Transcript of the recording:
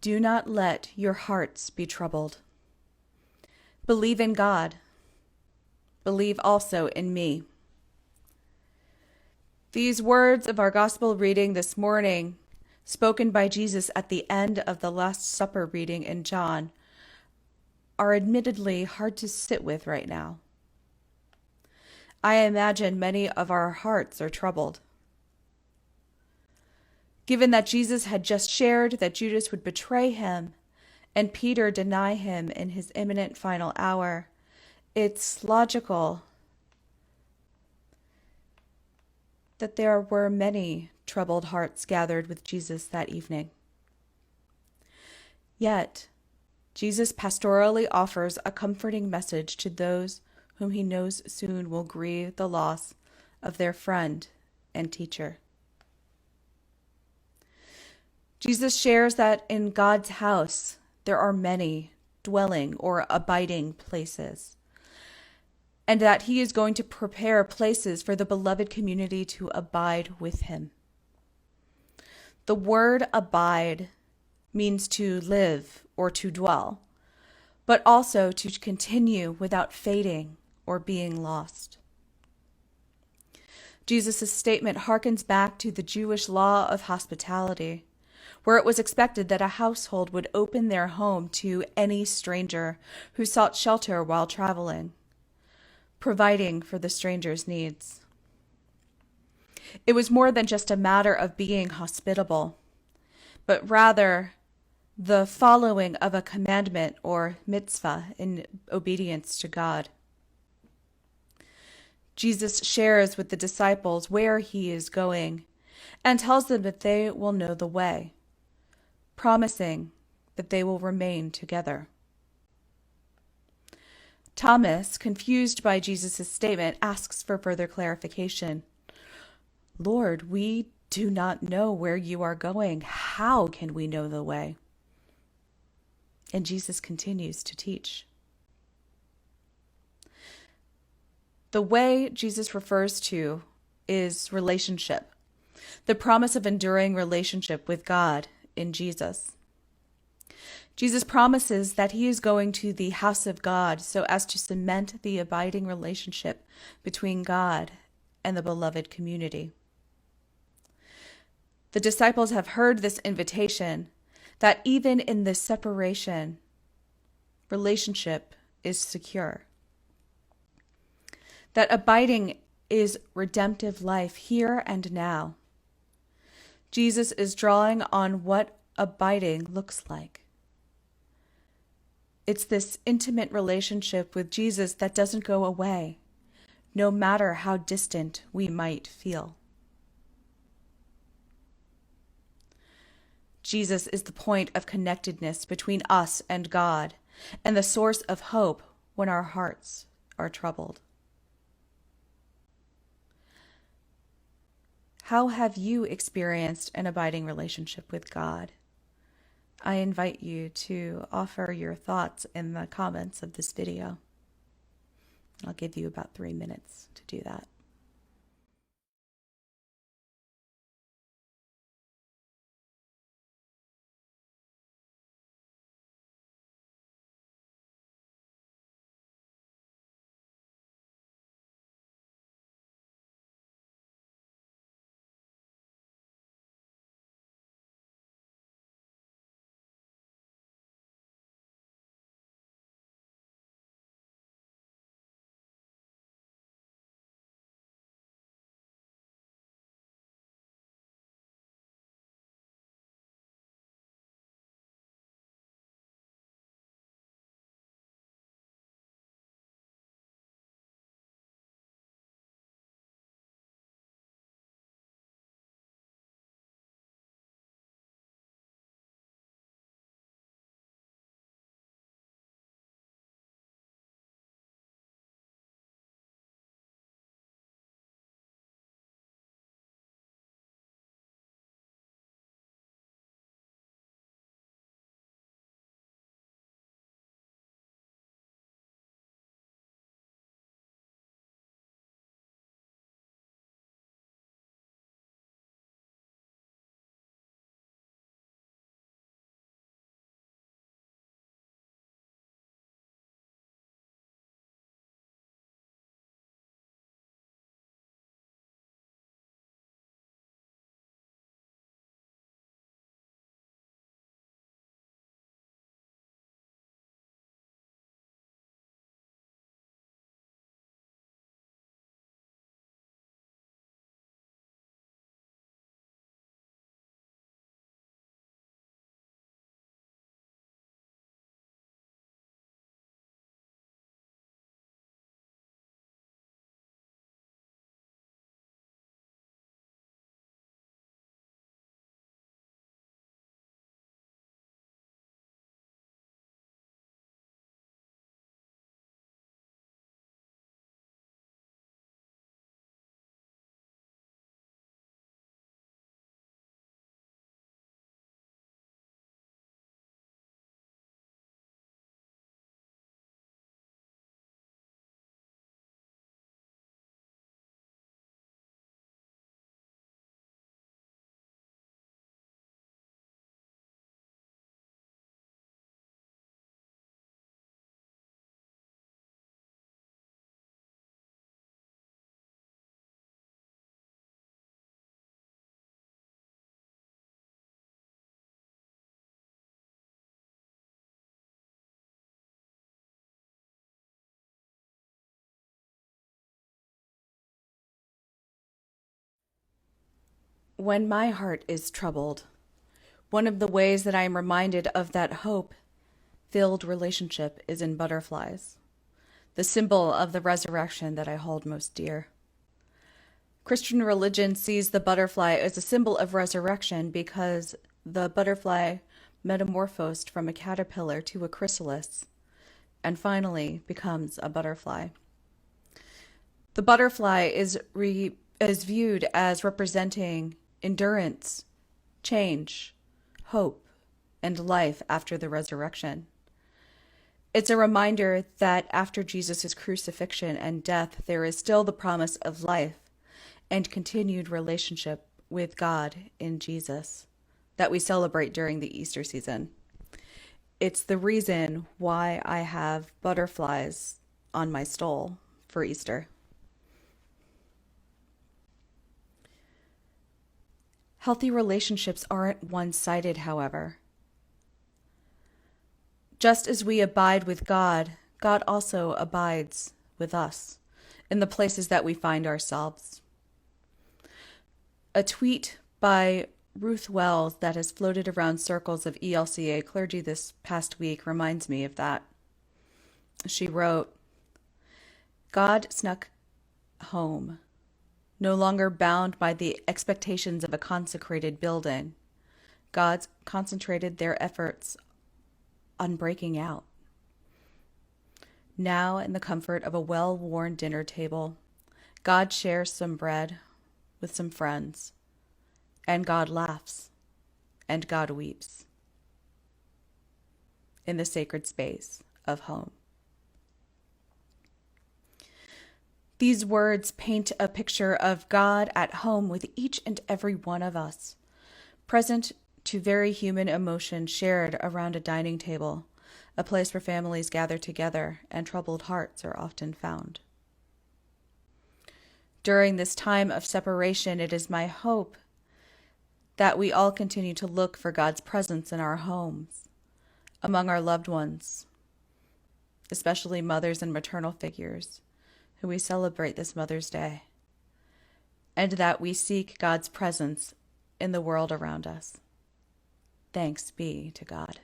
Do not let your hearts be troubled. Believe in God. Believe also in me. These words of our gospel reading this morning, spoken by Jesus at the end of the Last Supper reading in John, are admittedly hard to sit with right now. I imagine many of our hearts are troubled. Given that Jesus had just shared that Judas would betray him and Peter deny him in his imminent final hour, it's logical that there were many troubled hearts gathered with Jesus that evening. Yet, Jesus pastorally offers a comforting message to those whom he knows soon will grieve the loss of their friend and teacher. Jesus shares that in God's house there are many dwelling or abiding places, and that he is going to prepare places for the beloved community to abide with him. The word abide means to live or to dwell, but also to continue without fading or being lost. Jesus' statement harkens back to the Jewish law of hospitality, where it was expected that a household would open their home to any stranger who sought shelter while traveling, providing for the stranger's needs. It was more than just a matter of being hospitable, but rather the following of a commandment or mitzvah in obedience to God. Jesus shares with the disciples where he is going and tells them that they will know the way, promising that they will remain together. Thomas, confused by Jesus' statement, asks for further clarification. Lord, we do not know where you are going. How can we know the way? And Jesus continues to teach. The way Jesus refers to is relationship, the promise of enduring relationship with God in Jesus. Jesus promises that he is going to the house of God so as to cement the abiding relationship between God and the beloved community. The disciples have heard this invitation that even in this separation, relationship is secure. That abiding is redemptive life here and now. Jesus is drawing on what abiding looks like. It's this intimate relationship with Jesus that doesn't go away, no matter how distant we might feel. Jesus is the point of connectedness between us and God, and the source of hope when our hearts are troubled. How have you experienced an abiding relationship with God? I invite you to offer your thoughts in the comments of this video. I'll give you about 3 minutes to do that. When my heart is troubled, one of the ways that I am reminded of that hope-filled relationship is in butterflies, the symbol of the resurrection that I hold most dear. Christian religion sees the butterfly as a symbol of resurrection because the butterfly metamorphosed from a caterpillar to a chrysalis and finally becomes a butterfly. The butterfly is viewed as representing endurance, change, hope, and life after the resurrection. It's a reminder that after Jesus' crucifixion and death, there is still the promise of life and continued relationship with God in Jesus that we celebrate during the Easter season. It's the reason why I have butterflies on my stole for Easter. Healthy relationships aren't one-sided, however. Just as we abide with God, God also abides with us in the places that we find ourselves. A tweet by Ruth Wells that has floated around circles of ELCA clergy this past week reminds me of that. She wrote, "God snuck home, no longer bound by the expectations of a consecrated building. God concentrated their efforts on breaking out. Now, in the comfort of a well-worn dinner table, God shares some bread with some friends, and God laughs, and God weeps in the sacred space of home." These words paint a picture of God at home with each and every one of us, present to very human emotion shared around a dining table, a place where families gather together and troubled hearts are often found. During this time of separation, it is my hope that we all continue to look for God's presence in our homes, among our loved ones, especially mothers and maternal figures, who we celebrate this Mother's Day, and that we seek God's presence in the world around us. Thanks be to God.